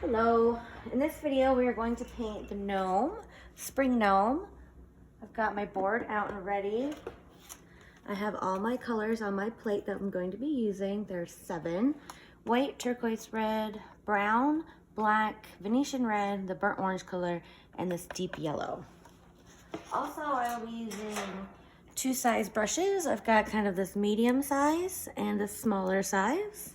Hello. In this video, we are going to paint the gnome, Spring Gnome. I've got my board out and ready. I have all my colors on my plate that I'm going to be using. There's 7. White, turquoise red, brown, black, Venetian red, the burnt orange color, and this deep yellow. Also, I'll be using 2 size brushes. I've got kind of this medium size and a smaller size.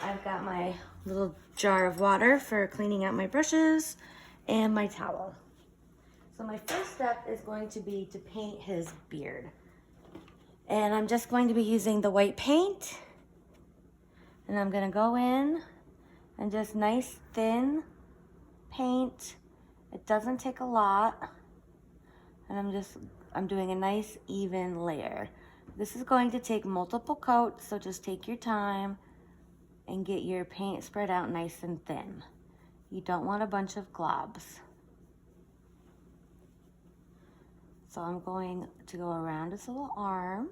I've got my little jar of water for cleaning out my brushes and my towel. So my first step is going to be to paint his beard. And I'm just going to be using the white paint. And I'm gonna go in and just nice thin paint. It doesn't take a lot. And I'm doing a nice even layer. This is going to take multiple coats, so just take your time and get your paint spread out nice and thin. You don't want a bunch of globs. So I'm going to go around his little arm.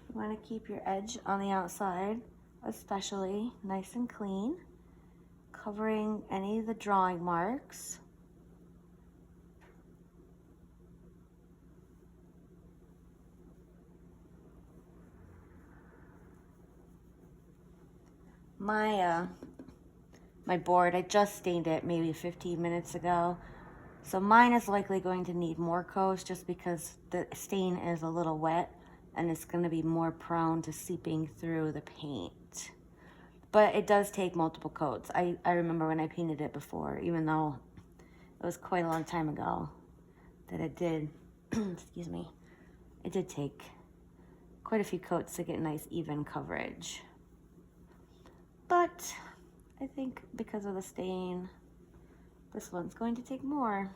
You want to keep your edge on the outside especially nice and clean, covering any of the drawing marks. My board, I just stained it maybe 15 minutes ago. So mine is likely going to need more coats just because the stain is a little wet and it's going to be more prone to seeping through the paint. But it does take multiple coats. I remember when I painted it before, even though it was quite a long time ago, that it did, excuse me, it did take quite a few coats to get nice even coverage. But I think because of the stain, this one's going to take more.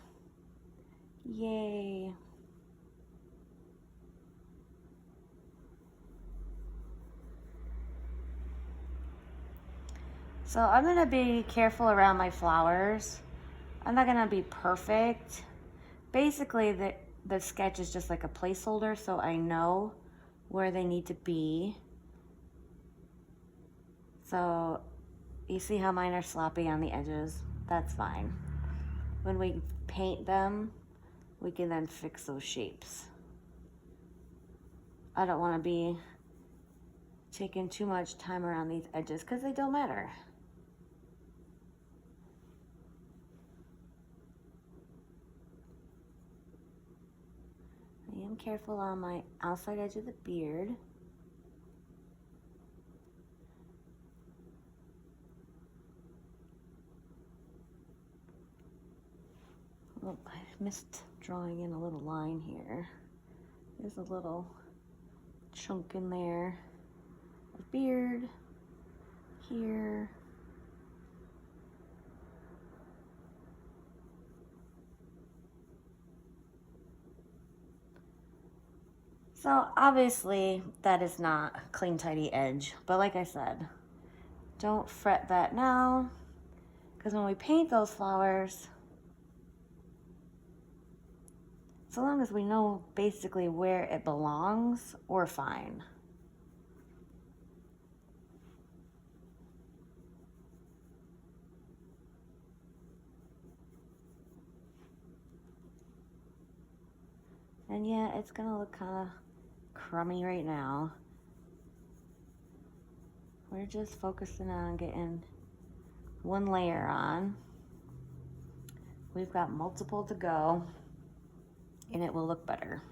Yay. So I'm gonna be careful around my flowers. I'm not gonna be perfect. Basically, the sketch is just like a placeholder, so I know where they need to be. So you see how mine are sloppy on the edges? That's fine. When we paint them, we can then fix those shapes. I don't want to be taking too much time around these edges because they don't matter. I am careful on my outside edge of the beard. Oh, I missed drawing in a little line here. There's a little chunk in there of beard here. So obviously that is not a clean, tidy edge, but like I said, don't fret that now, because when we paint those flowers, so long as we know basically where it belongs, we're fine. And yeah, it's gonna look kind of crummy right now. We're just focusing on getting one layer on. We've got multiple to go, and it will look better.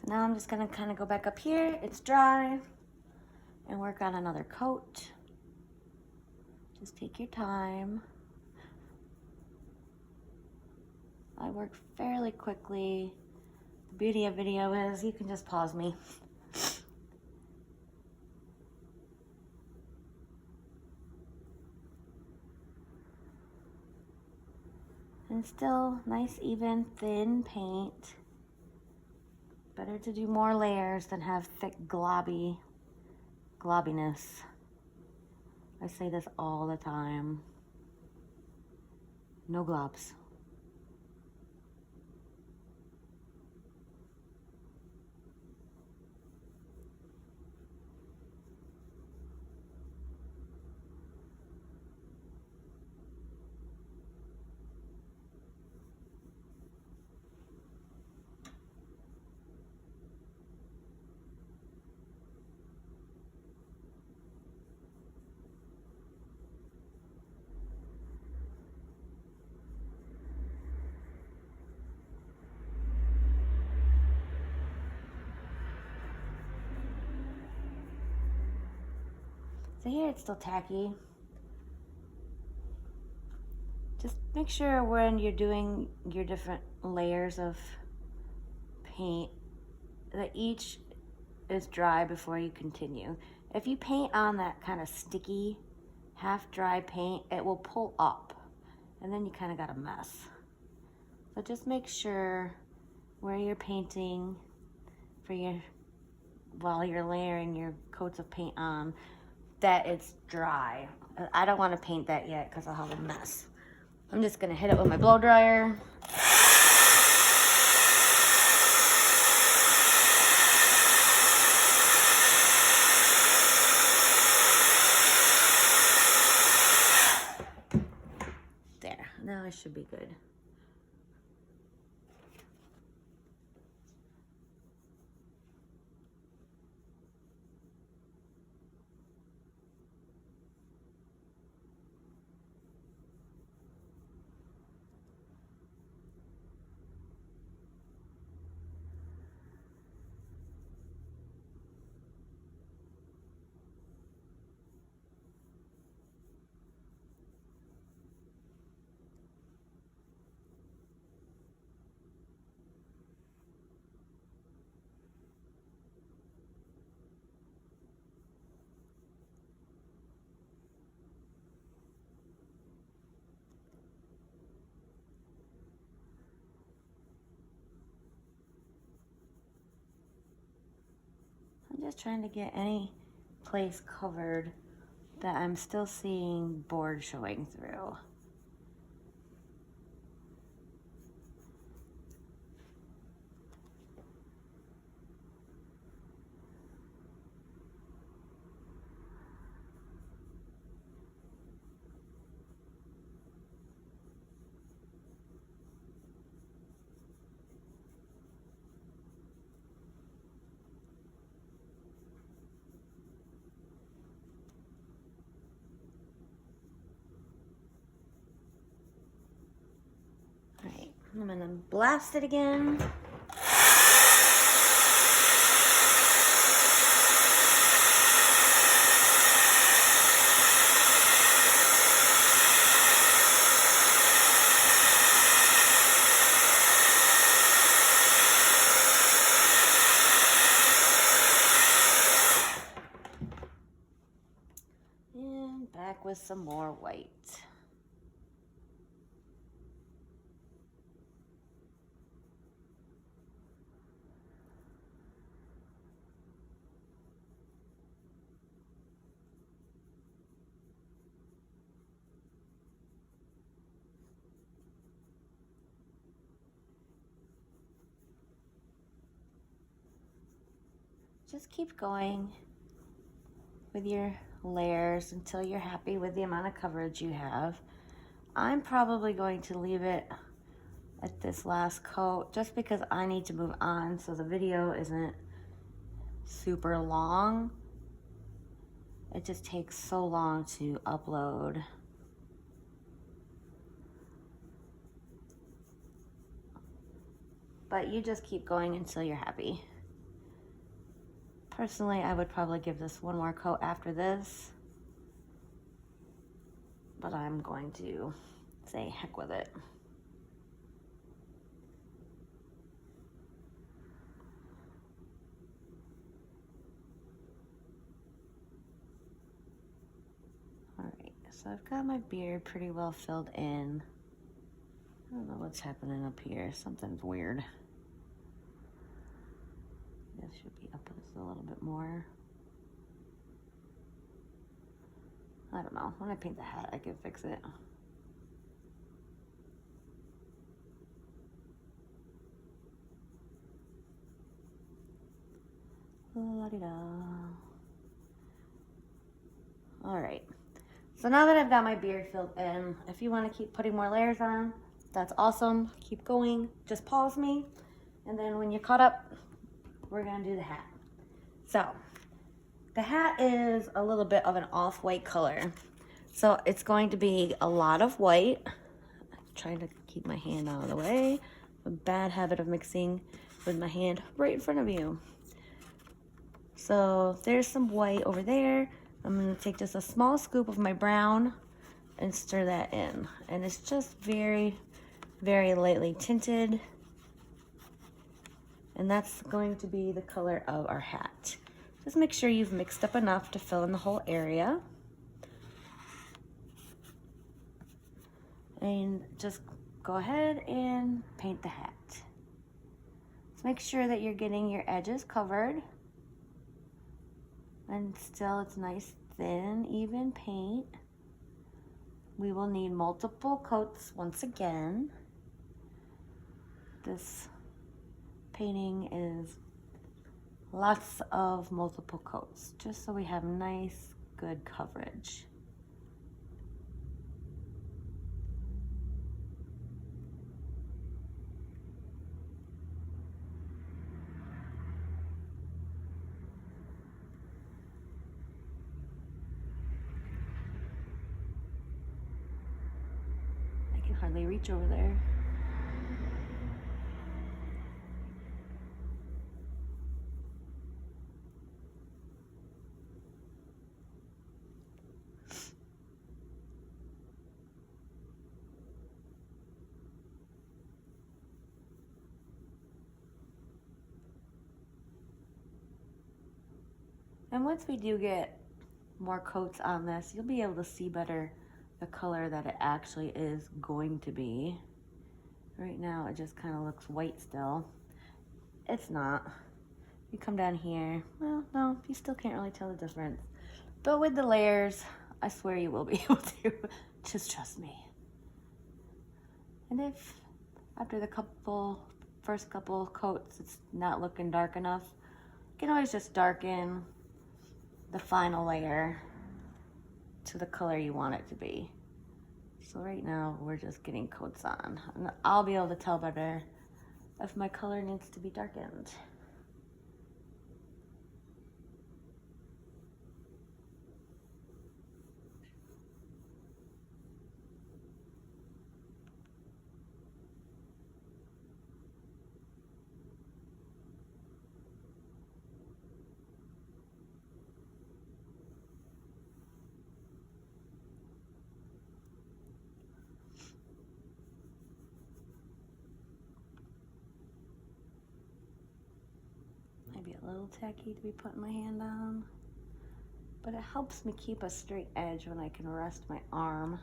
Now I'm just gonna kind of go back up here, it's dry, and work on another coat. Just take your time. I work fairly quickly. The beauty of video is you can just pause me. And still nice, even, thin paint. Better to do more layers than have thick, globbiness. I say this all the time. No globs. So here it's still tacky. Just make sure when you're doing your different layers of paint that each is dry before you continue. If you paint on that kind of sticky, half dry paint, it will pull up and then you kind of got a mess. So just make sure where you're painting while you're layering your coats of paint on, that it's dry. I don't want to paint that yet because I'll have a mess. I'm just gonna hit it with my blow dryer. There, now it should be good. I'm just trying to get any place covered that I'm still seeing board showing through. Alright, I'm gonna blast it again. And back with some more white. Just keep going with your layers until you're happy with the amount of coverage you have. I'm probably going to leave it at this last coat just because I need to move on so the video isn't super long. It just takes so long to upload. But you just keep going until you're happy. Personally, I would probably give this one more coat after this, but I'm going to say heck with it. Alright, so I've got my beard pretty well filled in. I don't know what's happening up here. Something's weird. This should be up just a little bit more. I don't know. When I paint the hat, I can fix it. La-di-da. Alright. So now that I've got my beard filled in, if you want to keep putting more layers on, that's awesome. Keep going. Just pause me. And then when you're caught up, we're going to do the hat. So, the hat is a little bit of an off-white color. So it's going to be a lot of white. I'm trying to keep my hand out of the way. A bad habit of mixing with my hand right in front of you. So there's some white over there. I'm going to take just a small scoop of my brown and stir that in. And it's just very, very lightly tinted. And that's going to be the color of our hat. Just make sure you've mixed up enough to fill in the whole area. And just go ahead and paint the hat. So make sure that you're getting your edges covered. And still it's nice, thin, even paint. We will need multiple coats once again. This painting is lots of multiple coats, just so we have nice, good coverage. I can hardly reach over there. And once we do get more coats on this, you'll be able to see better the color that it actually is going to be. Right now it just kind of looks white still. It's not. You come down here, well, no, you still can't really tell the difference. But with the layers, I swear you will be able to. Just trust me. And if after the first couple coats it's not looking dark enough, you can always just darken the final layer to the color you want it to be. So right now we're just getting coats on, and I'll be able to tell better if my color needs to be darkened. Maybe a little tacky to be putting my hand on, but it helps me keep a straight edge when I can rest my arm.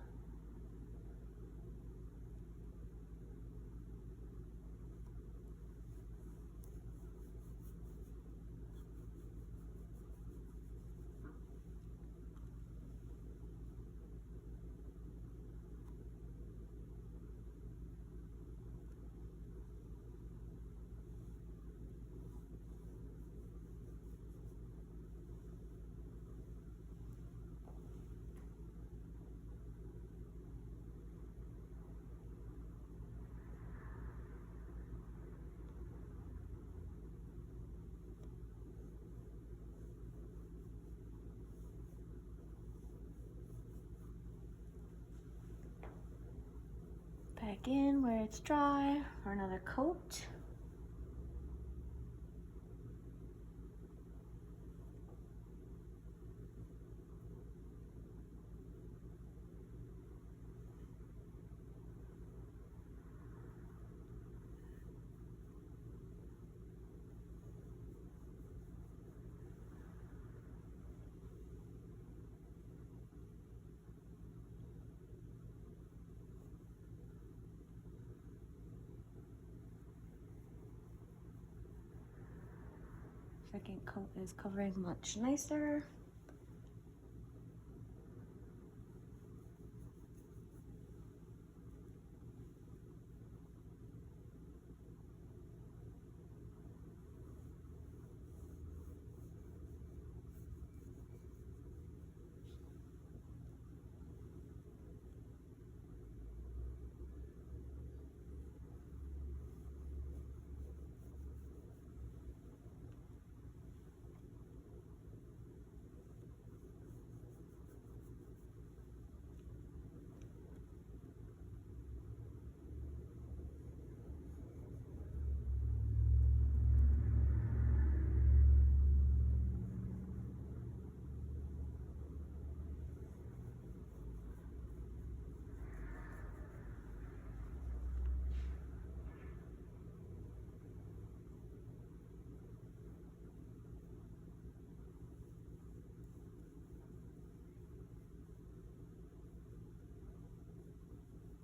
Back in where it's dry for another coat. second coat is covering much nicer.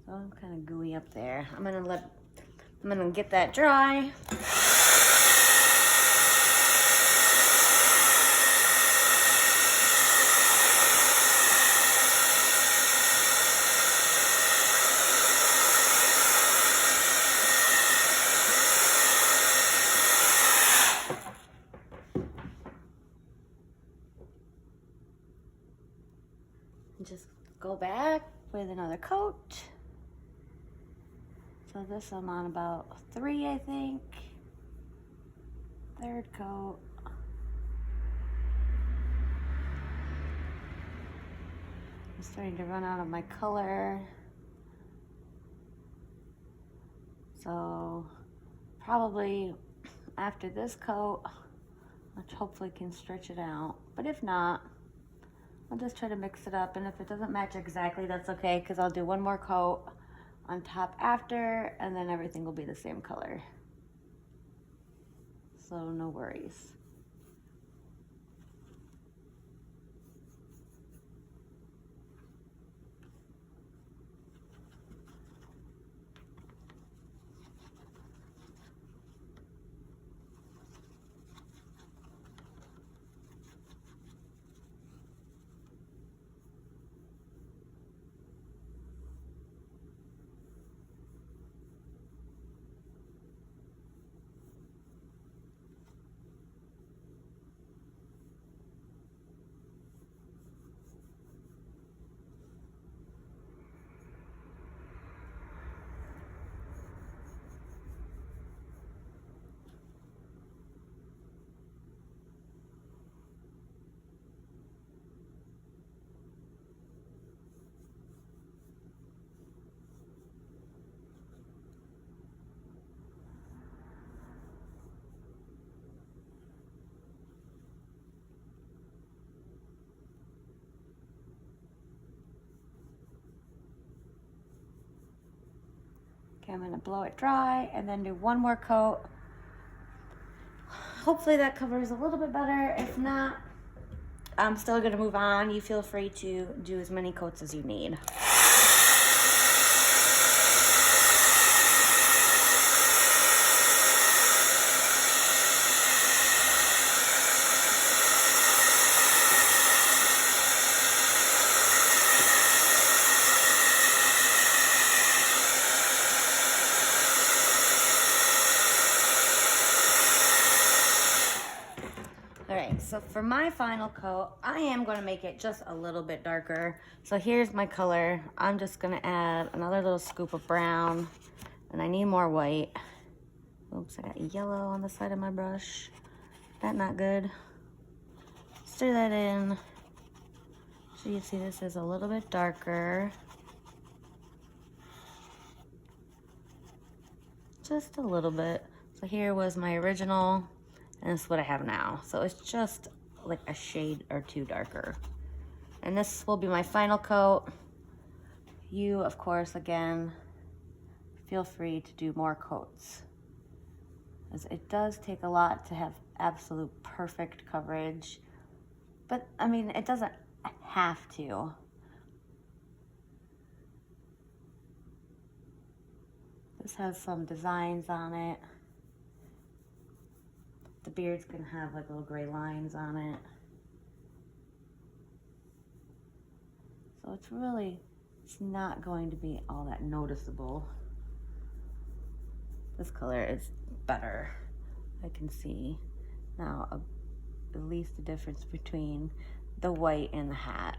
So I'm kind of gooey up there. I'm gonna get that dry. And just go back with another coat. So this I'm on about 3, I think. Third coat. I'm starting to run out of my color. So probably after this coat, which hopefully can stretch it out. But if not, I'll just try to mix it up. And if it doesn't match exactly, that's okay, because I'll do one more coat on top after, and then everything will be the same color. So no worries. Okay, I'm gonna blow it dry and then do one more coat. Hopefully that covers a little bit better. If not, I'm still gonna move on. You feel free to do as many coats as you need. Alright, so for my final coat, I am going to make it just a little bit darker. So here's my color. I'm just going to add another little scoop of brown, and I need more white. Oops, I got yellow on the side of my brush. That not good. Stir that in. So you see this is a little bit darker. Just a little bit. So here was my original, and this is what I have now. So it's just like a shade or two darker. And this will be my final coat. You, of course, again, feel free to do more coats, as it does take a lot to have absolute perfect coverage. But I mean, it doesn't have to. This has some designs on it. the beard's gonna have like little gray lines on it. So it's not going to be all that noticeable. This color is better. I can see now at least the difference between the white and the hat.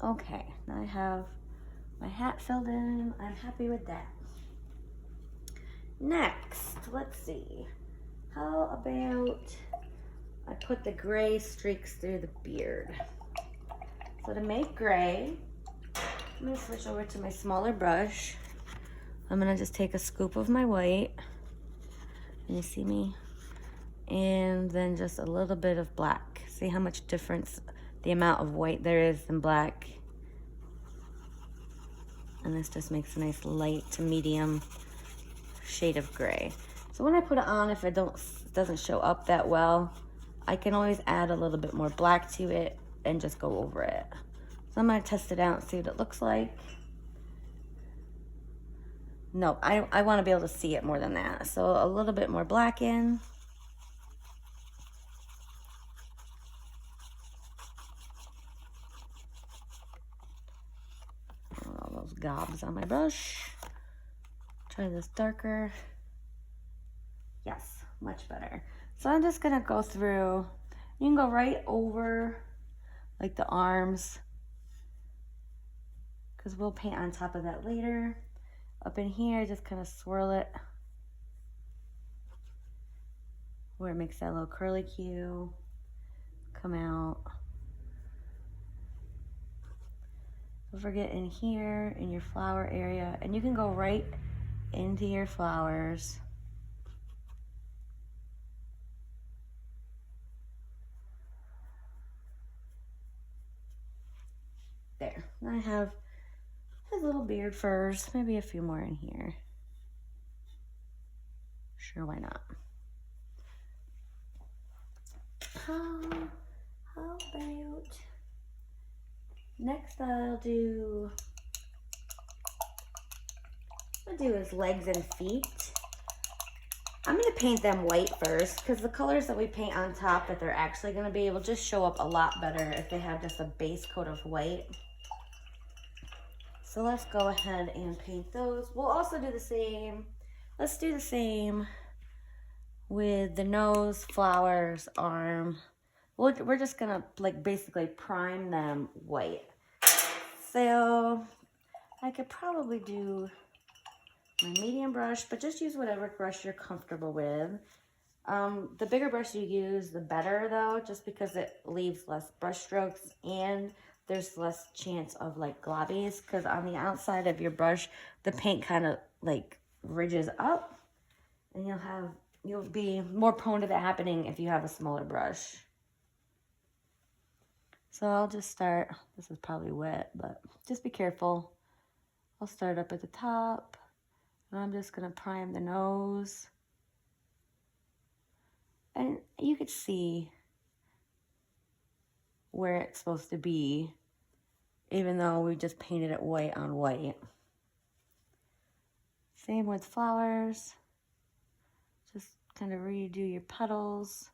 Okay, now I have my hat filled in. I'm happy with that. Next, let's see. How about I put the gray streaks through the beard? So to make gray, I'm gonna switch over to my smaller brush. I'm gonna just take a scoop of my white. Can you see me? And then just a little bit of black. See how much difference the amount of white there is in black. And this just makes a nice light to medium shade of gray. So when I put it on, if it doesn't show up that well, I can always add a little bit more black to it and just go over it. So I'm gonna test it out and see what it looks like. No, I wanna be able to see it more than that. So a little bit more black in. All those gobs on my brush. Try this darker. Yes, much better. So I'm just gonna go through, you can go right over like the arms, because we'll paint on top of that later. Up in here, just kind of swirl it where it makes that little curly cue come out. Don't forget in here, in your flower area, and you can go right into your flowers. There, I have his little beard furs, maybe a few more in here. Sure, why not? How about next I'll do his legs and feet. I'm gonna paint them white first, because the colors that we paint on top that they're actually gonna be able to just show up a lot better if they have just a base coat of white. So let's go ahead and paint those. We'll also do the same. Let's do the same with the nose, flowers, arm. We're just gonna like basically prime them white. So I could probably do my medium brush, but just use whatever brush you're comfortable with. The bigger brush you use, the better though, just because it leaves less brush strokes and there's less chance of like globbies, because on the outside of your brush, the paint kind of like ridges up, and you'll be more prone to that happening if you have a smaller brush. So I'll just start, this is probably wet, but just be careful. I'll start up at the top, and I'm just gonna prime the nose. And you could see where it's supposed to be, even though we just painted it white on white. Same with flowers. Just kind of redo your petals.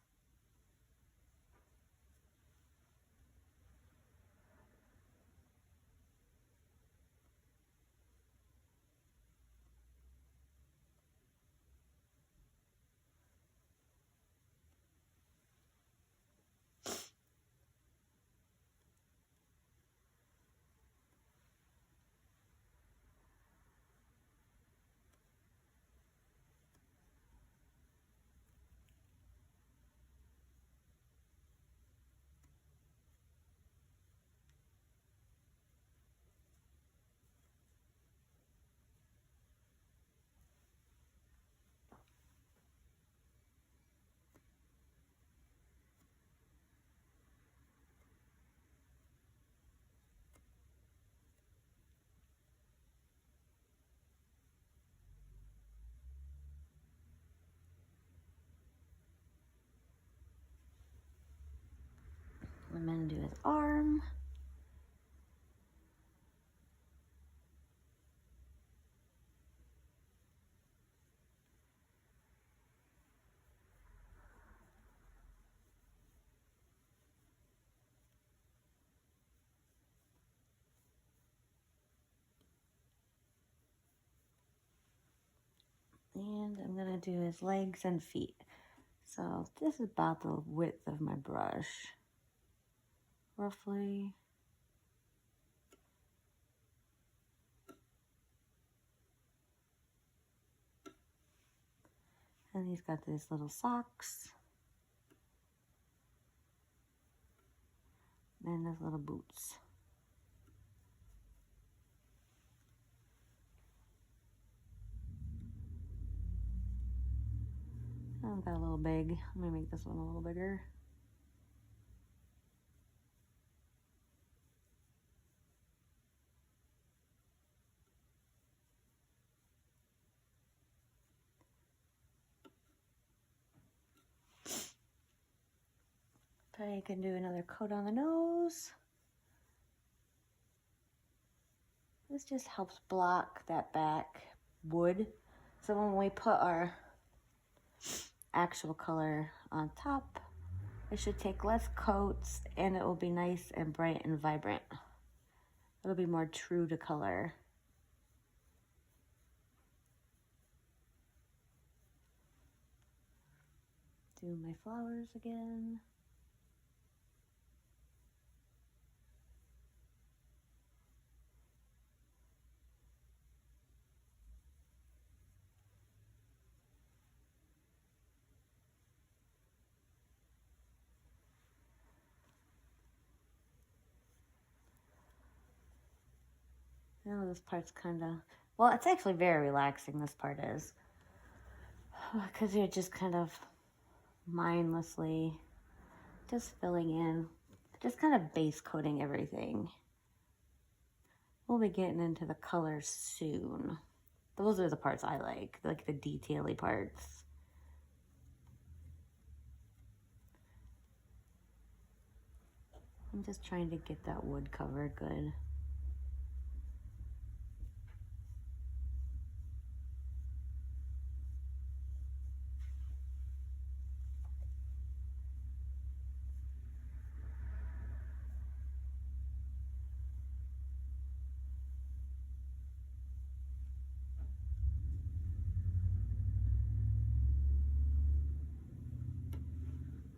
I'm gonna do his arm. And I'm gonna do his legs and feet. So this is about the width of my brush, roughly. And he's got these little socks. And his little boots. I've got a little big. I'm gonna make this one a little bigger. I can do another coat on the nose. This just helps block that back wood. So when we put our actual color on top, it should take less coats and it will be nice and bright and vibrant. It'll be more true to color. Do my flowers again. Oh, this part's kind of, well, it's actually very relaxing, this part is. Because you're just kind of mindlessly just filling in, just kind of base coating everything. We'll be getting into the colors soon. Those are the parts I like the detail-y parts. I'm just trying to get that wood covered good.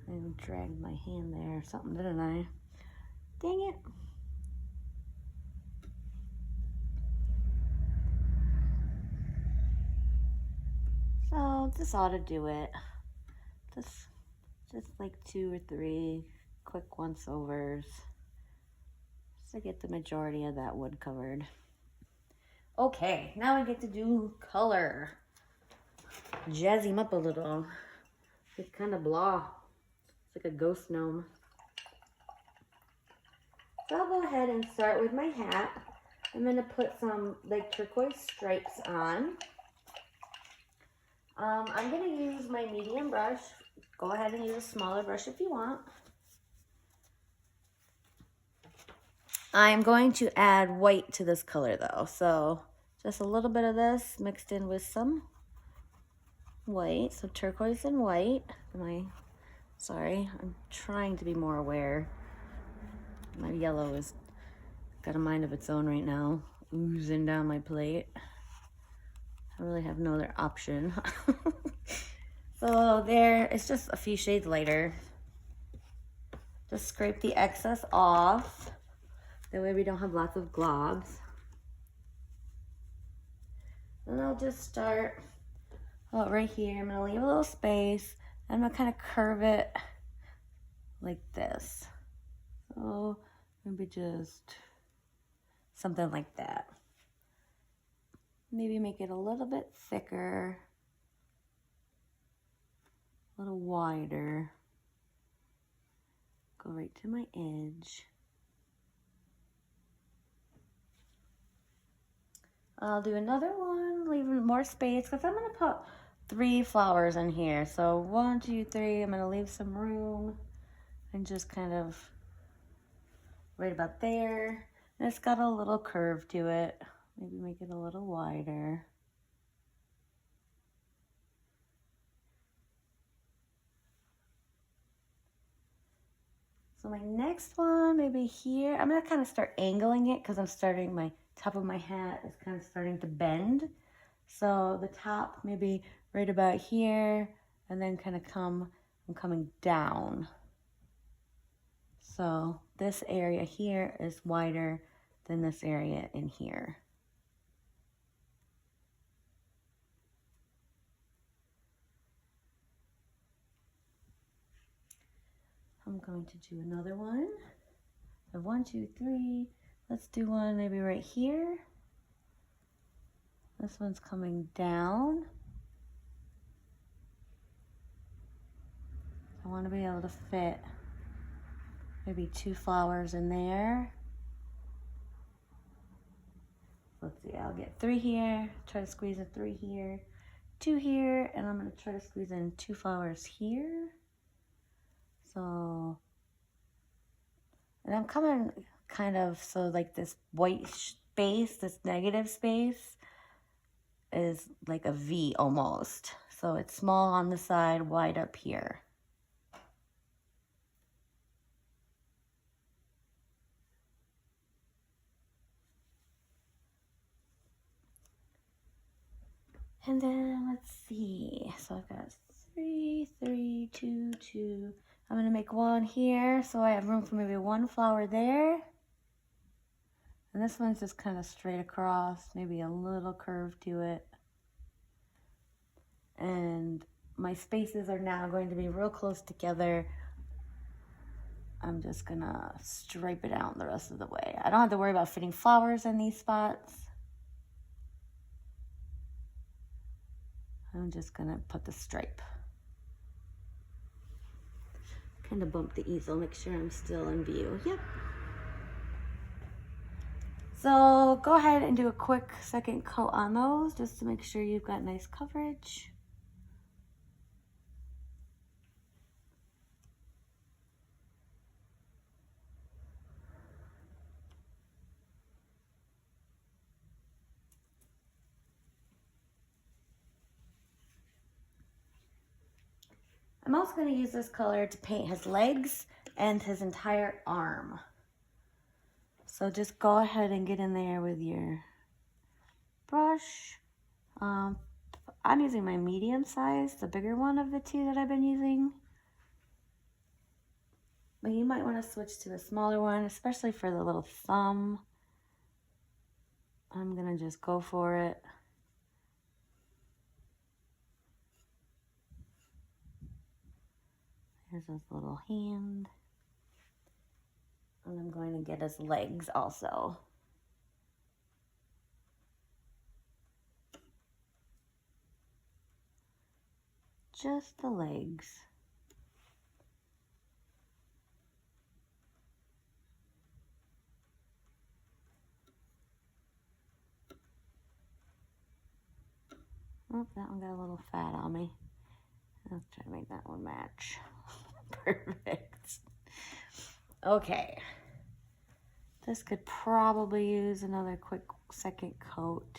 I dragged my hand there or something, didn't I? Dang it. So this ought to do it. Just like 2 or 3 quick once-overs to get the majority of that wood covered. Okay, now we get to do color. Jazz him up a little. It's kind of blah. It's like a ghost gnome. So I'll go ahead and start with my hat. I'm going to put some like turquoise stripes on. I'm going to use my medium brush. Go ahead and use a smaller brush if you want. I'm going to add white to this color though. So just a little bit of this mixed in with some white. So turquoise and white. Sorry, I'm trying to be more aware. My yellow has got a mind of its own right now, oozing down my plate. I really have no other option. So there, it's just a few shades lighter. Just scrape the excess off. That way we don't have lots of globs. And I'll just start right here. I'm gonna leave a little space. I'm gonna kind of curve it like this. So maybe just something like that. Maybe make it a little bit thicker, a little wider. Go right to my edge. I'll do another one, leaving more space because I'm gonna put 3 flowers in here. So 1, 2, 3, I'm gonna leave some room and just kind of right about there. And it's got a little curve to it. Maybe make it a little wider. So my next one, maybe here, I'm gonna kind of start angling it because I'm starting, my top of my hat is kind of starting to bend. So the top maybe right about here, and then kind of I'm coming down. So this area here is wider than this area in here. I'm going to do another one. So 1, 2, 3. Let's do one maybe right here. This one's coming down. I want to be able to fit maybe 2 flowers in there. Let's see, I'll get 3 here, try to squeeze in 3 here, 2 here, and I'm going to try to squeeze in 2 flowers here. So, and I'm coming kind of, so like this white space, this negative space is like a V almost. So it's small on the side, wide up here. And then let's see, so I've got 3, 3, 2, 2. I'm gonna make 1 here, so I have room for maybe 1 flower there. And this one's just kind of straight across, maybe a little curve to it. And my spaces are now going to be real close together. I'm just gonna stripe it out the rest of the way. I don't have to worry about fitting flowers in these spots. I'm just gonna put the stripe. Kind of bump the easel, make sure I'm still in view. Yep. So go ahead and do a quick second coat on those just to make sure you've got nice coverage. I'm also going to use this color to paint his legs and his entire arm. So just go ahead and get in there with your brush. I'm using my medium size, the bigger one of the 2 that I've been using. But you might want to switch to a smaller one, especially for the little thumb. I'm going to just go for it. Here's his little hand. And I'm going to get his legs also. Just the legs. Oh, that one got a little fat on me. Let's try to make that one match. Perfect. Okay. This could probably use another quick second coat.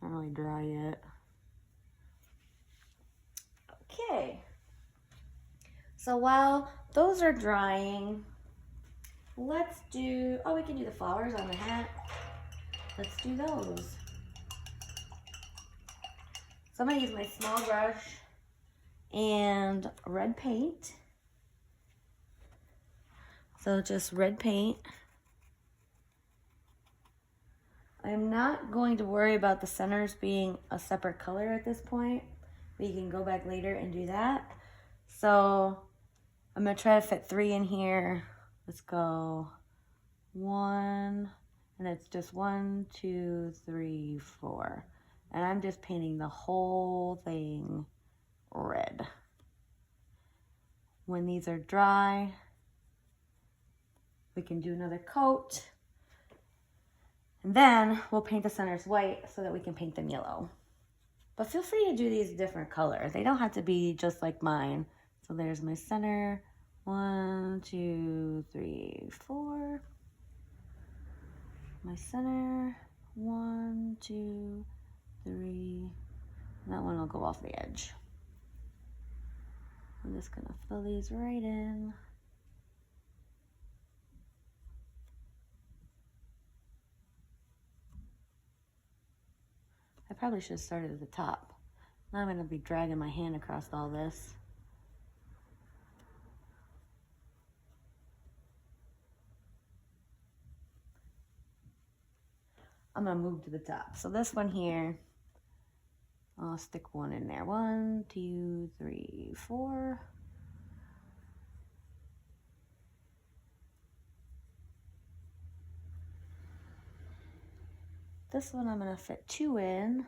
Not really dry yet. Okay. So while those are drying, let's do, oh, we can do the flowers on the hat. Let's do those. So I'm going to use my small brush and red paint. So just red paint. I'm not going to worry about the centers being a separate color at this point, but you can go back later and do that. So I'm going to try to fit 3 in here. Let's go 1, and it's just 1, 2, 3, 4. And I'm just painting the whole thing red. When these are dry, we can do another coat. And then we'll paint the centers white so that we can paint them yellow. But feel free to do these different colors. They don't have to be just like mine. So there's my center 1, 2, 3, 4. My center, 1, 2, 3. That one will go off the edge. I'm just gonna fill these right in. I probably should have started at the top. Now I'm gonna be dragging my hand across all this. I'm gonna move to the top. So this one here, I'll stick one in there. 1, 2, 3, 4. This one I'm gonna fit 2 in.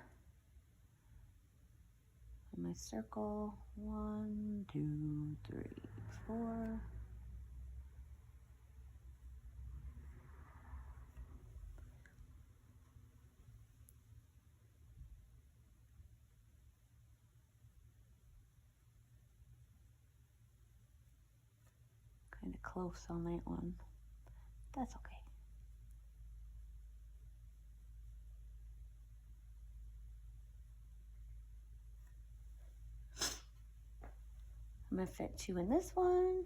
My circle, 1, 2, 3, 4. Kind of close on that one. That's okay. I'm gonna fit 2 in this one.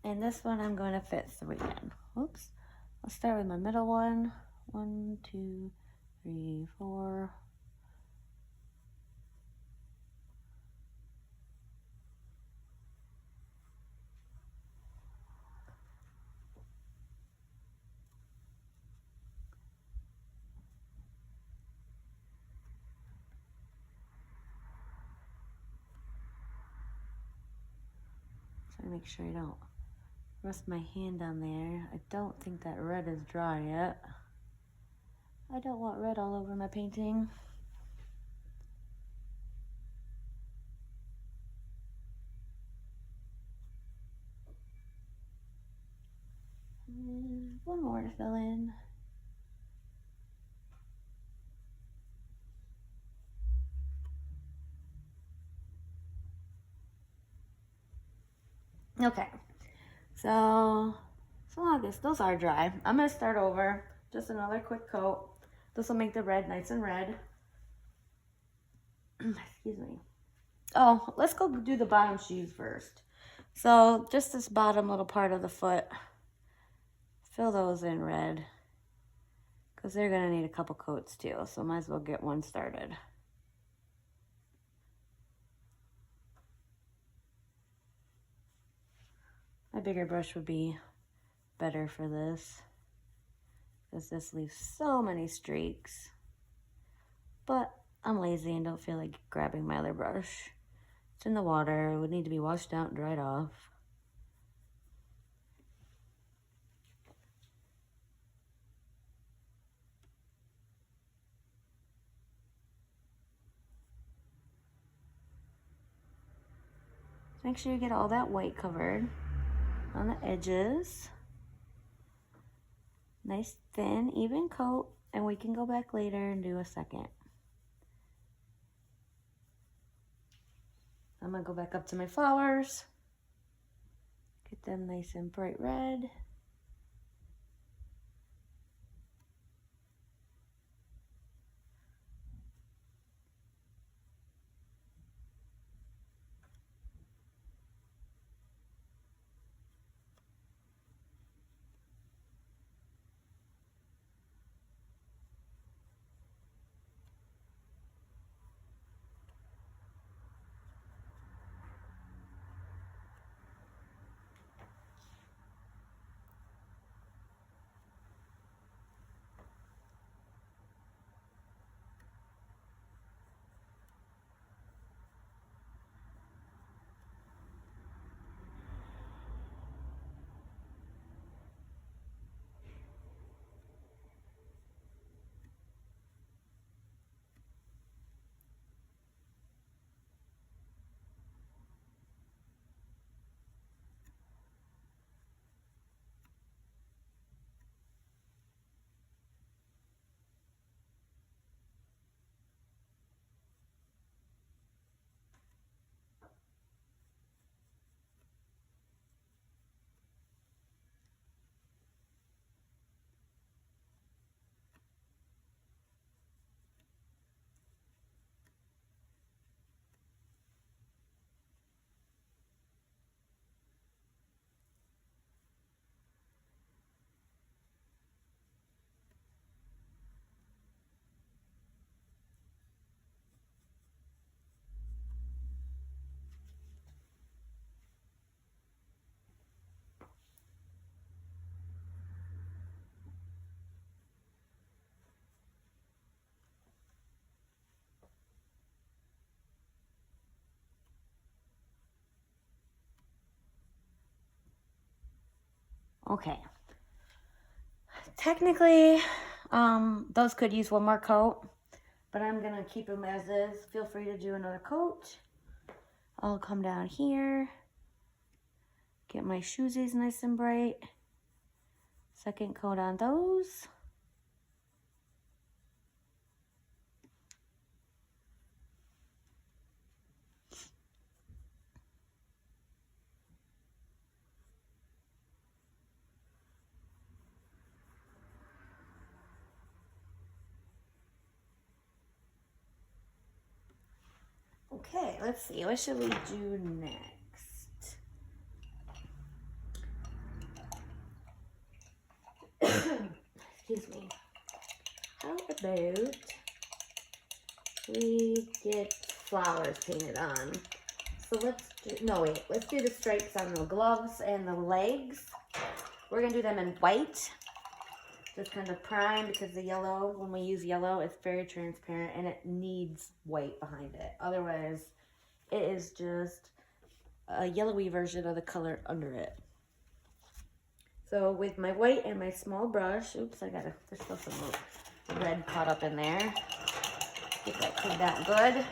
And this one I'm going to fit 3 in. Oops. I'll start with my middle one. 1, 2, 3, 4. Try to make sure I don't rest my hand on there. I don't think that red is dry yet. I don't want red all over my painting. And one more to fill in. Okay, so I guess those are dry. I'm gonna start over, just another quick coat. This will make the red nice and red. Excuse me. Oh, let's go do the bottom shoes first. So just this bottom little part of the foot, fill those in red, because they're gonna need a couple coats too, so might as well get one started. My bigger brush would be better for this, because this leaves so many streaks. But I'm lazy and don't feel like grabbing my other brush. It's in the water, it would need to be washed out and dried off. Make sure you get all that white covered on the edges. Nice thin, even coat, and we can go back later and do a second. I'm gonna go back up to my flowers. Get them nice and bright red. Okay. Technically, those could use one more coat, but I'm gonna keep them as is. Feel free to do another coat. I'll come down here, get my shoesies nice and bright. Second coat on those. Okay, let's see, what should we do next? Excuse me. How about we get flowers painted on? So let's do the stripes on the gloves and the legs. We're gonna do them in white. Just kind of prime, because the yellow, when we use yellow, it's very transparent and it needs white behind it. Otherwise, it is just a yellowy version of the color under it. So with my white and my small brush, oops, there's still some red caught up in there. Get that cleaned out good.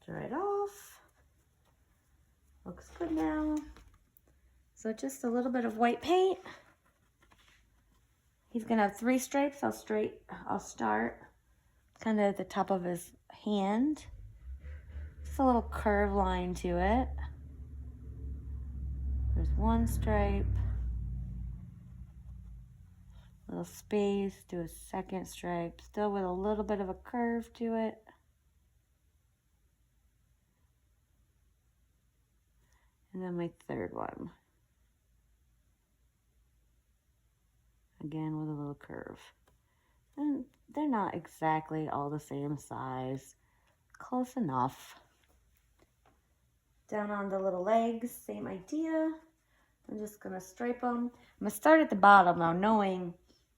Dry it off. Looks good now. So just a little bit of white paint. He's gonna have 3 stripes. I'll start kind of at the top of his hand. Just a little curved line to it. There's 1 stripe. Little space, do a second stripe, still with a little bit of a curve to it. And then my 3rd one. Again with a little curve. And they're not exactly all the same size. Close enough. Down on the little legs, same idea. I'm just gonna stripe them. I'm gonna start at the bottom though, knowing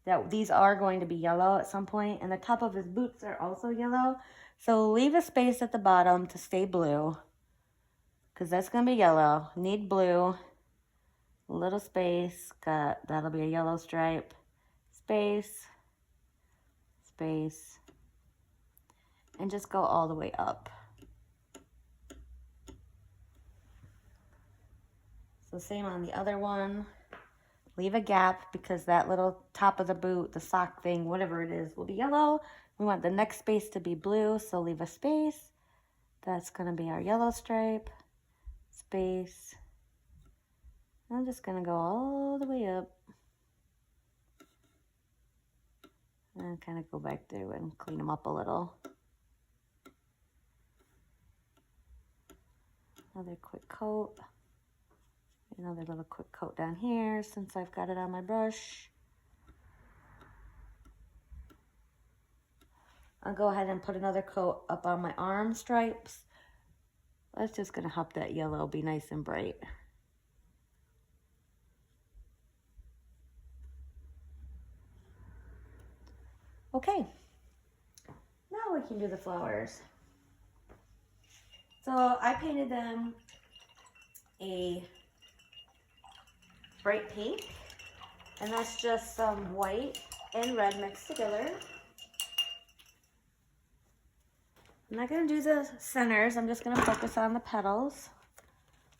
that these are going to be yellow at some point, and the top of his boots are also yellow. So leave a space at the bottom to stay blue, because that's gonna be yellow. Need blue. Little space, that'll be a yellow stripe. Space, space, and just go all the way up. So same on the other one. Leave a gap, because that little top of the boot, the sock thing, whatever it is, will be yellow. We want the next space to be blue, so leave a space. That's gonna be our yellow stripe. Space. I'm just gonna go all the way up. And kind of go back through and clean them up a little. Another quick coat. Another little quick coat down here since I've got it on my brush. I'll go ahead and put another coat up on my arm stripes. That's just gonna help that yellow be nice and bright. Okay, now we can do the flowers. So I painted them a bright pink, and that's just some white and red mixed together. I'm not gonna do the centers, I'm just gonna focus on the petals.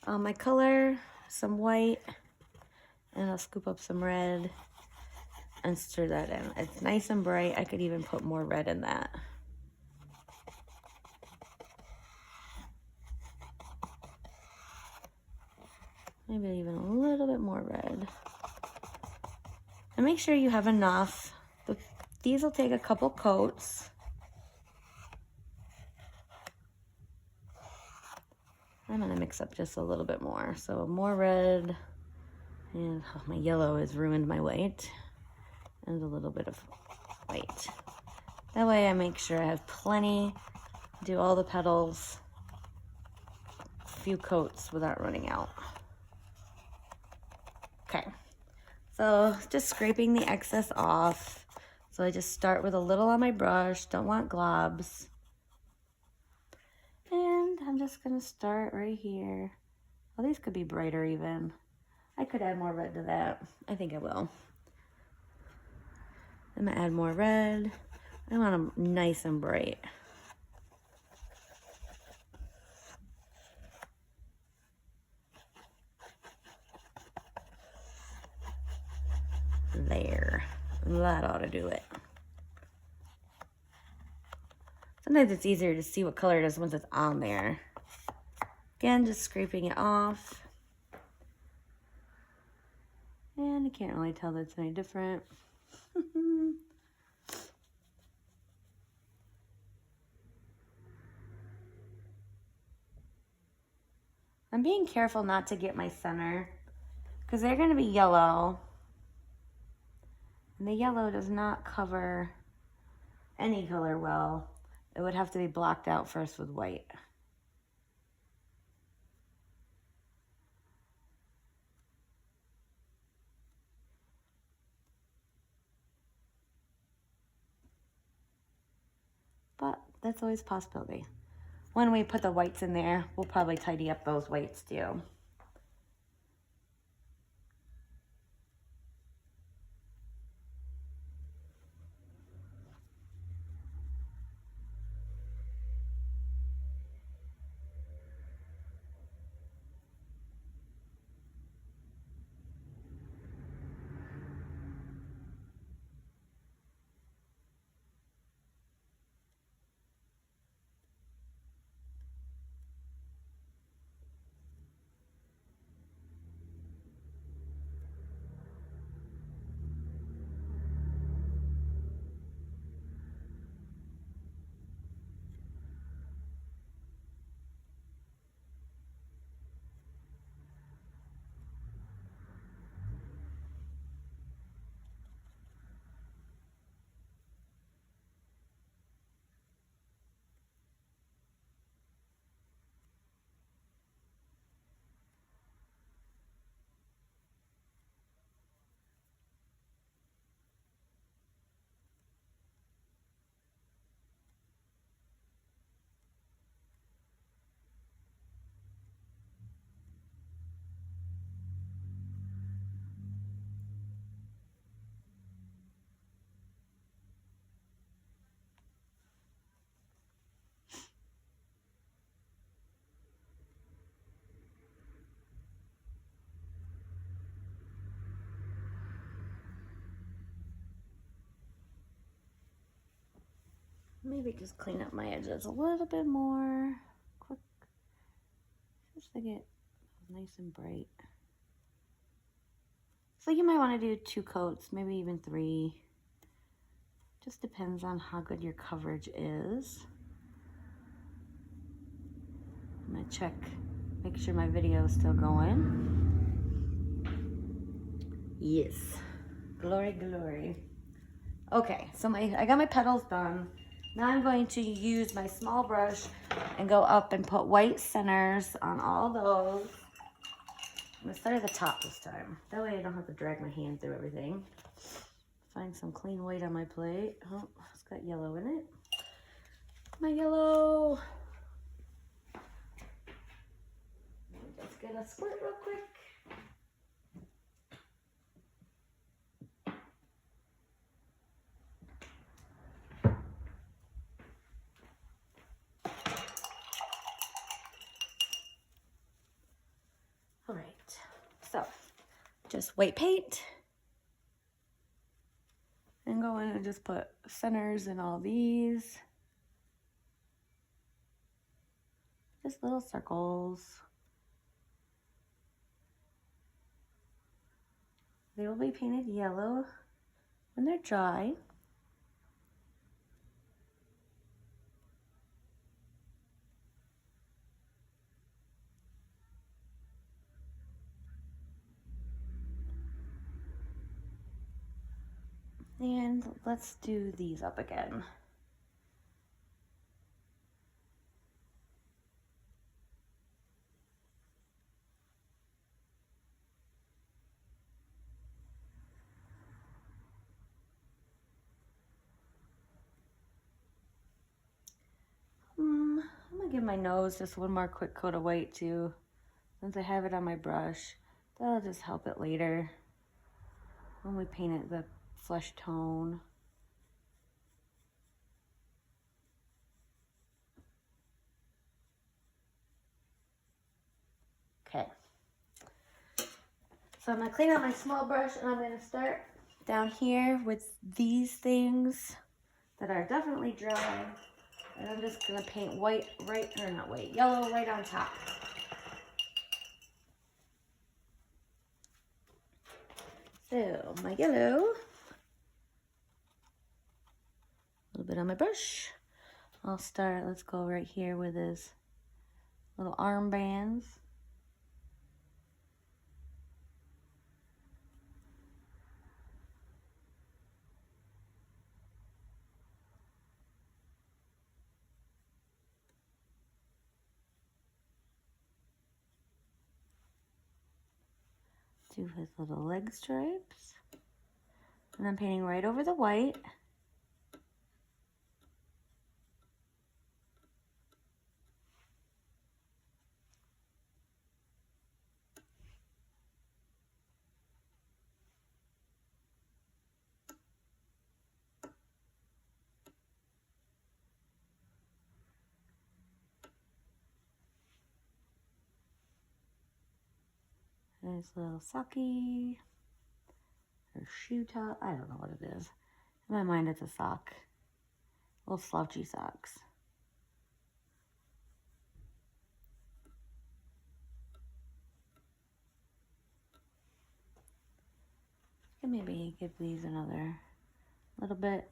My color, some white, and I'll scoop up some red and stir that in. It's nice and bright. I could even put more red in that. Maybe even a little bit more red. And make sure you have enough. These will take a couple coats. I'm gonna mix up just a little bit more. So more red, and oh, my yellow has ruined my white. And a little bit of white. That way I make sure I have plenty, do all the petals, a few coats without running out. Okay, so just scraping the excess off. So I just start with a little on my brush, don't want globs. And I'm just gonna start right here. Well, these could be brighter even. I could add more red to that. I think I will. I'm gonna add more red. I want them nice and bright. There. That ought to do it. Sometimes it's easier to see what color it is once it's on there. Again, just scraping it off. And I can't really tell that it's any different. I'm being careful not to get my center because they're going to be yellow. And the yellow does not cover any color well. It would have to be blocked out first with white. But that's always a possibility. When we put the whites in there, we'll probably tidy up those whites too. Maybe just clean up my edges a little bit more. Quick. Just to get nice and bright. So you might want to do 2 coats, maybe even 3. Just depends on how good your coverage is. I'm gonna check, make sure my video is still going. Yes, glory, glory. Okay, so I got my petals done. Now I'm going to use my small brush and go up and put white centers on all those. I'm gonna start at the top this time. That way I don't have to drag my hand through everything. Find some clean white on my plate. Oh, it's got yellow in it. My yellow. Just get a squirt real quick. All right, so just white paint. And go in and just put centers in all these. Just little circles. They will be painted yellow when they're dry. And let's do these up again. I'm gonna give my nose just one more quick coat of white too, since I have it on my brush. That'll just help it later when we paint it the flesh tone. Okay. So I'm gonna clean out my small brush and I'm gonna start down here with these things that are definitely dry. And I'm just gonna paint yellow right on top. So my yellow, a little bit on my brush. I'll start, let's go right here with his little armbands. Do his little leg stripes. And I'm painting right over the white. There's a little socky, or shoe top, I don't know what it is. In my mind it's a sock, little slouchy socks. And maybe give these another little bit.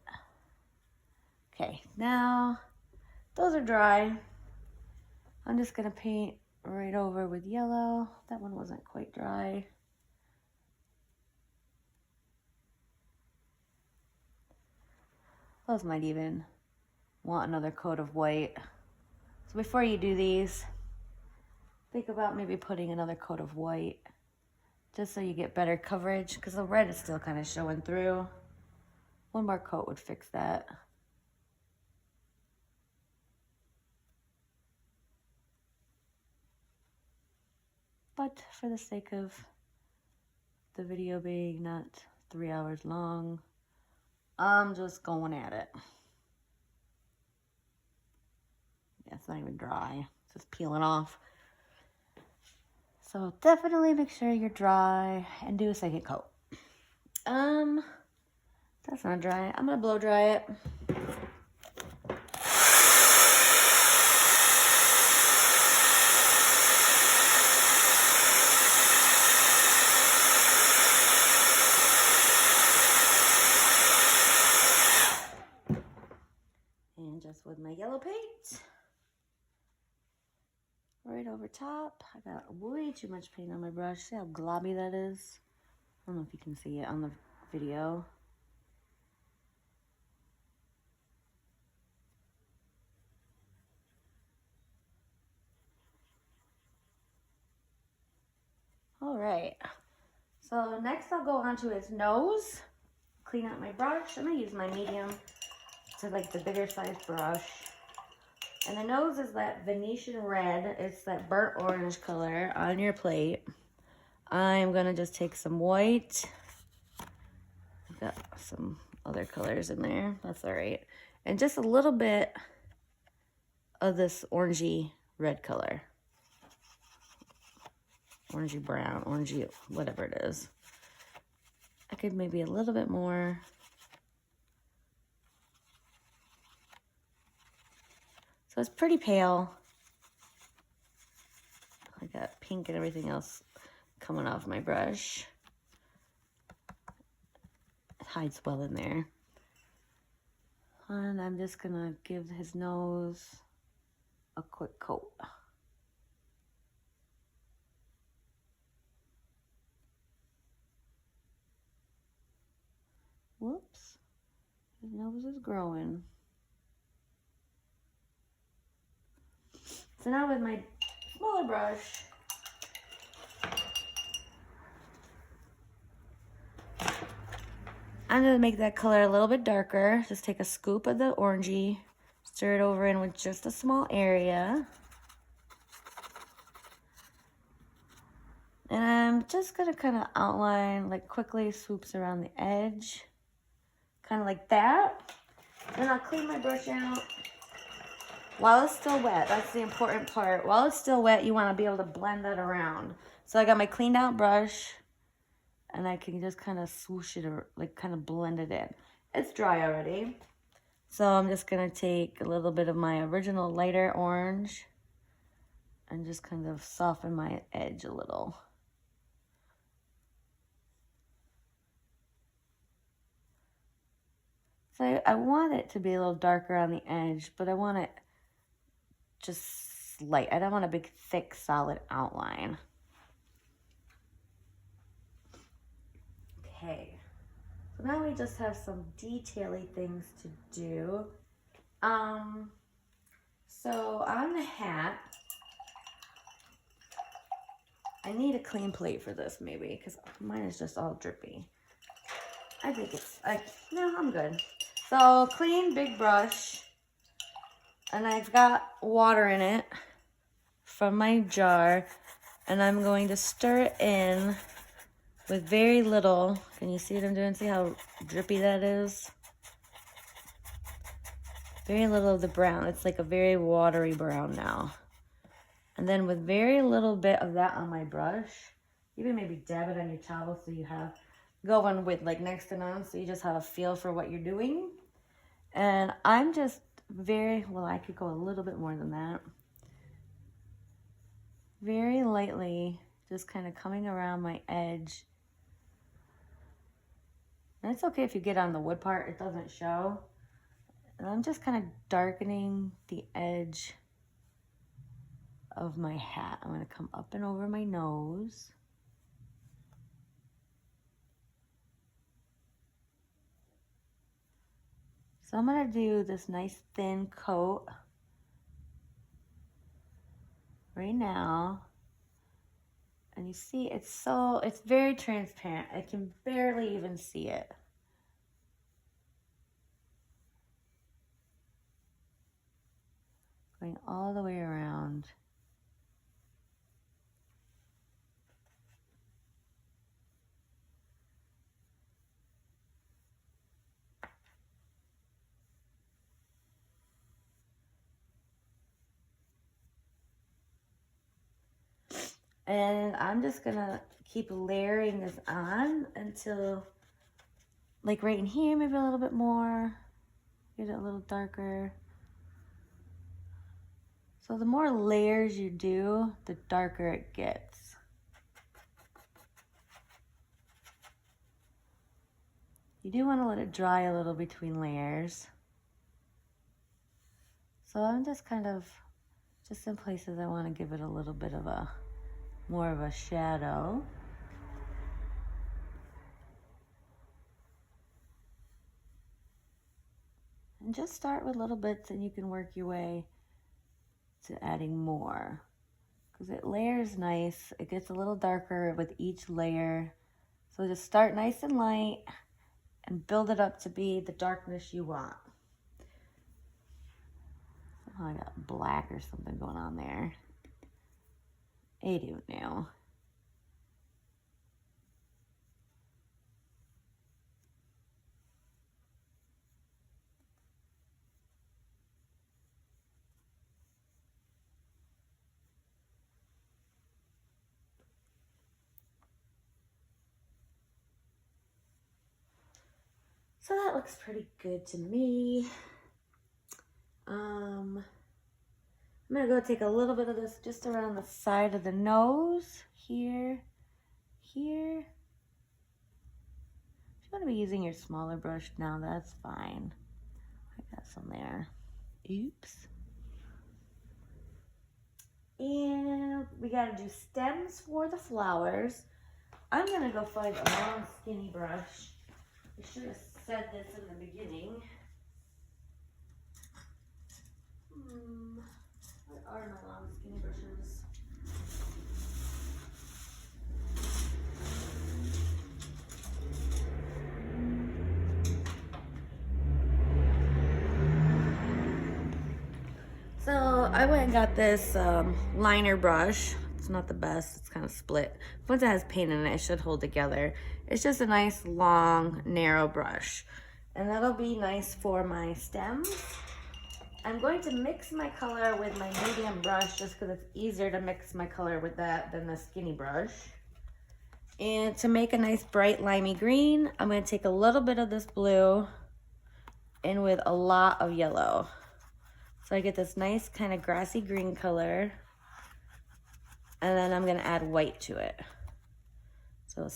Okay, now those are dry. I'm just gonna paint right over with yellow. That one wasn't quite dry. Those might even want another coat of white. So before you do these, think about maybe putting another coat of white just so you get better coverage, because the red is still kind of showing through. One more coat would fix that. But for the sake of the video being not 3 hours long, I'm just going at it. Yeah, it's not even dry. It's just peeling off. So definitely make sure you're dry and do a second coat. That's not dry. I'm gonna blow dry it. And just with my yellow paint, right over top. I got way too much paint on my brush. See how globby that is? I don't know if you can see it on the video. All right, so next I'll go on to his nose. Clean out my brush. I'm gonna use my medium to like the bigger size brush. And the nose is that Venetian red. It's that burnt orange color on your plate. I'm gonna just take some white. I've got some other colors in there. That's all right. And just a little bit of this orangey red color. Orangey brown, orangey, whatever it is. I could maybe a little bit more. So it's pretty pale. I got pink and everything else coming off my brush. It hides well in there. And I'm just gonna give his nose a quick coat. Whoops, his nose is growing. So now with my smaller brush, I'm gonna make that color a little bit darker. Just take a scoop of the orangey, stir it over in with just a small area. And I'm just gonna kind of outline, like quickly swoops around the edge, kind of like that. Then I'll clean my brush out while it's still wet. That's the important part. While it's still wet, you want to be able to blend that around. So I got my cleaned out brush, and I can just kind of swoosh it, or like kind of blend it in. It's dry already. So I'm just gonna take a little bit of my original lighter orange and just kind of soften my edge a little. So I want it to be a little darker on the edge, but I want it just light. I don't want a big, thick, solid outline. Okay, so now we just have some detail-y things to do. So on the hat, I need a clean plate for this maybe, because mine is just all drippy. I think it's, no, I'm good. So clean big brush, and I've got water in it from my jar, and I'm going to stir it in with very little. Can you see what I'm doing? See how drippy that is? Very little of the brown. It's like a very watery brown now. And then with very little bit of that on my brush, even maybe dab it on your towel so you have going with like next to none, so you just have a feel for what you're doing. And I'm just very, well, I could go a little bit more than that. Very lightly, just kind of coming around my edge. And it's okay if you get on the wood part, it doesn't show. And I'm just kind of darkening the edge of my hat. I'm going to come up and over my nose. So I'm going to do this nice thin coat right now. And you see, it's very transparent. I can barely even see it. Going all the way around. And I'm just gonna keep layering this on until, like right in here, maybe a little bit more, get it a little darker. So the more layers you do, the darker it gets. You do want to let it dry a little between layers. So I'm just kind of, just in places I want to give it a little bit of a, more of a shadow. And just start with little bits and you can work your way to adding more. Because it layers nice, it gets a little darker with each layer. So just start nice and light and build it up to be the darkness you want. Oh, I got black or something going on there. I don't know. So that looks pretty good to me. I'm gonna go take a little bit of this just around the side of the nose, here, here. If you want to be using your smaller brush now, that's fine. I got some there. Oops. And we gotta do stems for the flowers. I'm gonna go find a long skinny brush. I should have said this in the beginning. Where are my long skinny brushes? So I went and got this liner brush. It's It's not the best, it's kind of split. Once it has paint in it, it should hold together. It's just a nice, long, narrow brush. And that'll be nice for my stems. I'm going to mix my color with my medium brush just because it's easier to mix my color with that than the skinny brush. And to make a nice bright limey green, I'm going to take a little bit of this blue in with a lot of yellow. So I get this nice kind of grassy green color. And then I'm going to add white to it. So a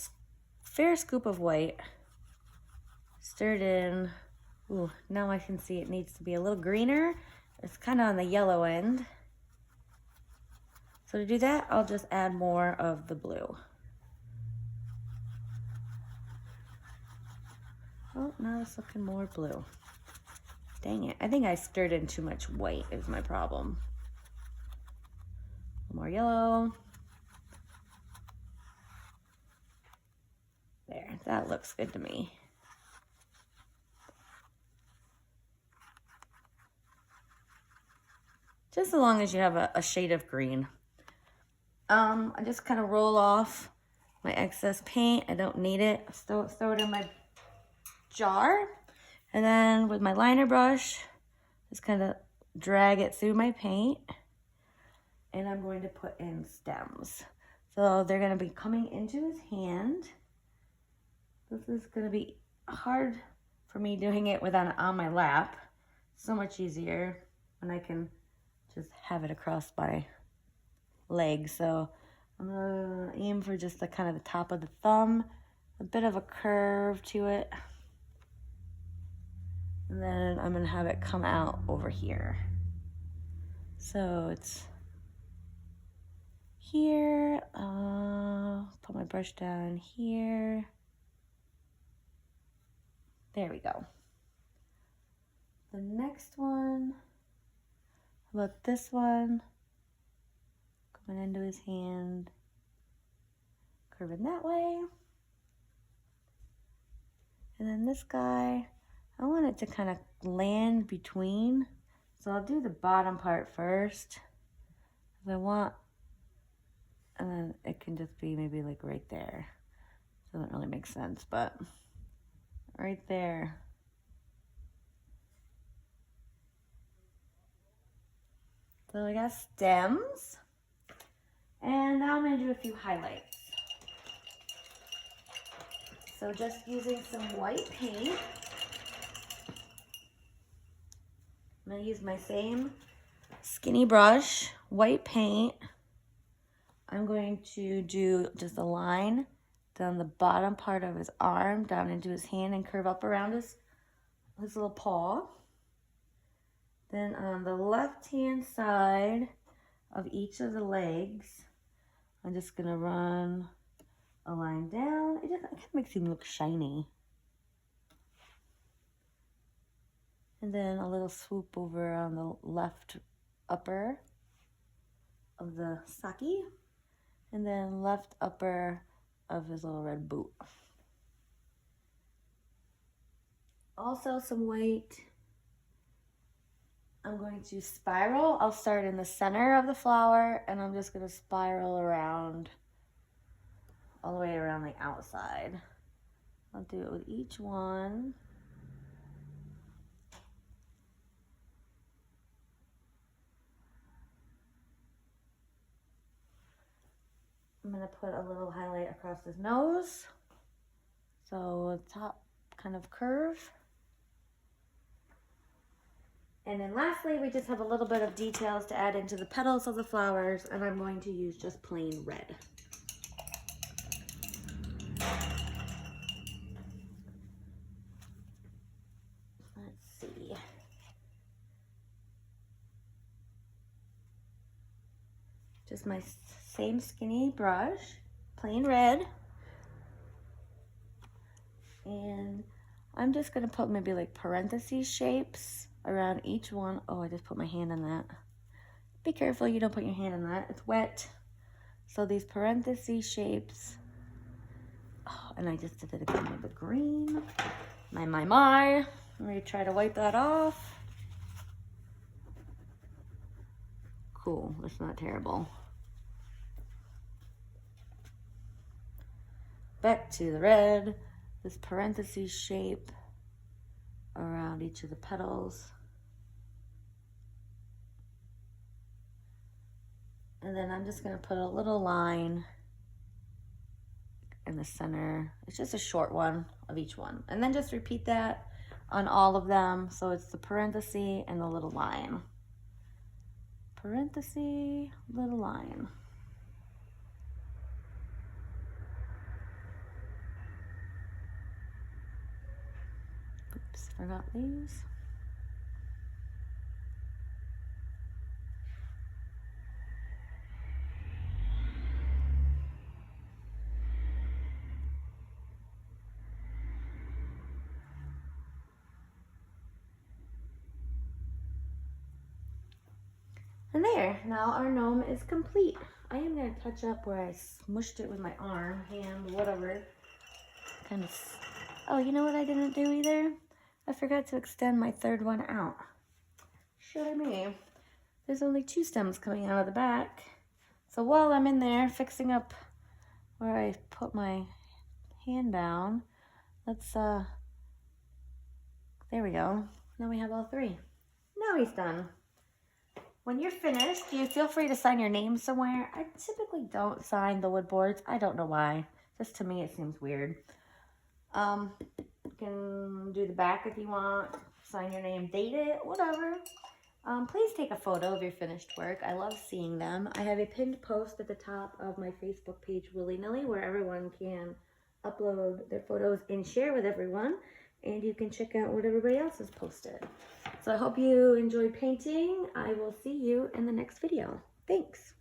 fair scoop of white. Stir it in. Ooh, now I can see it needs to be a little greener. It's kind of on the yellow end. So to do that, I'll just add more of the blue. Oh, now it's looking more blue. Dang it. I think I stirred in too much white is my problem. More yellow. There, that looks good to me. Just as long as you have a shade of green. I just kind of roll off my excess paint. I don't need it. Throw it in my jar. And then with my liner brush, just kind of drag it through my paint. And I'm going to put in stems. So they're going to be coming into his hand. This is going to be hard for me doing it without it on my lap. So much easier when I can just have it across my leg. So I'm going to aim for just the kind of the top of the thumb, a bit of a curve to it. And then I'm going to have it come out over here. So it's here. Put my brush down here. There we go. The next one, how about this one? Coming into his hand, curving that way. And then this guy, I want it to kind of land between. So I'll do the bottom part first. I want, and then it can just be maybe like right there. Doesn't really make sense, but right there. So I got stems. And now I'm going to do a few highlights. So just using some white paint. I'm going to use my same skinny brush, white paint. I'm going to do just a line down the bottom part of his arm, down into his hand, and curve up around his little paw. Then on the left-hand side of each of the legs, I'm just going to run a line down. It kind of makes him look shiny. And then a little swoop over on the left upper of the saki. And then left upper of his little red boot. Also some white. I'm going to spiral. I'll start in the center of the flower and I'm just going to spiral around all the way around the outside. I'll do it with each one. I'm going to put a little highlight across his nose. So top kind of curve. And then lastly, we just have a little bit of details to add into the petals of the flowers, and I'm going to use just plain red. Let's see. Just my same skinny brush, plain red. And I'm just gonna put maybe like parentheses shapes around each one. Oh, I just put my hand in that. Be careful you don't put your hand in that, it's wet. So these parentheses shapes. Oh, and I just did it again with the green. My. Let me try to wipe that off. Cool, that's not terrible. back to the red, this parentheses shape around each of the petals. And then I'm just gonna put a little line in the center. It's just a short one of each one. And then just repeat that on all of them. So it's the parenthesis and the little line. Parenthesis, little line. Oops, forgot these. And there, now our gnome is complete. I am going to touch up where I smushed it with my arm, hand, whatever. Kind of. Oh, you know what I didn't do either? I forgot to extend my third one out. Silly me. There's only 2 stems coming out of the back. So while I'm in there fixing up where I put my hand down, let's, there we go. Now we have all 3. Now he's done. When you're finished, you feel free to sign your name somewhere. I typically don't sign the wood boards. I don't know why. Just to me, it seems weird. You can do the back if you want. Sign your name, date it, whatever. Please take a photo of your finished work. I love seeing them. I have a pinned post at the top of my Facebook page, Willy-Nilly, where everyone can upload their photos and share with everyone. And you can check out what everybody else has posted. So I hope you enjoyed painting. I will see you in the next video. Thanks.